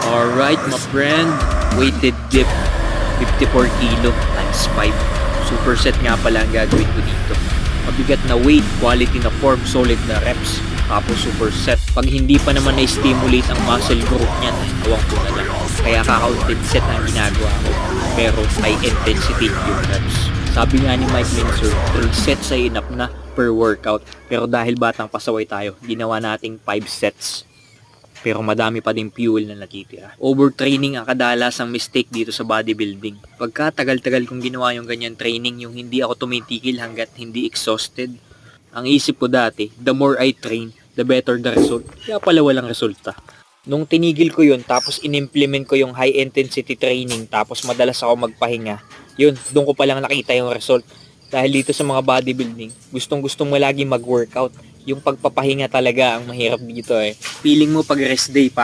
Alright, my friend. Weighted dip. 54 kilo times 5. Superset nga pala ang gagawin ko dito. Mabigat na weight, quality na form, solid na reps. Tapos superset. Pag hindi pa naman na-stimulate ang muscle group niyan, awang ko na lang. Kaya kakaunted set ang ginagawa ko. Pero high intensity yung reps. Sabi nga ni Mike Mincer, 3 sets ay enough na per workout. Pero dahil batang pasaway tayo, ginawa nating 5 sets. Pero madami pa din fuel na natitira. Overtraining ang kadalasang mistake dito sa bodybuilding. Pagka tagal-tagal kong ginawa yung ganyan training, yung hindi ako tumitigil hanggat hindi exhausted. Ang isip ko dati, the more I train, the better the result. Kaya pala walang resulta. Nung tinigil ko yun, tapos in-implement ko yung high intensity training, tapos madalas ako magpahinga, yun, doon ko palang nakita yung result. Dahil dito sa mga bodybuilding, gustong-gustong mo lagi mag-workout. Yung pagpapahinga talaga ang mahirap dito eh. Feeling mo pag rest day,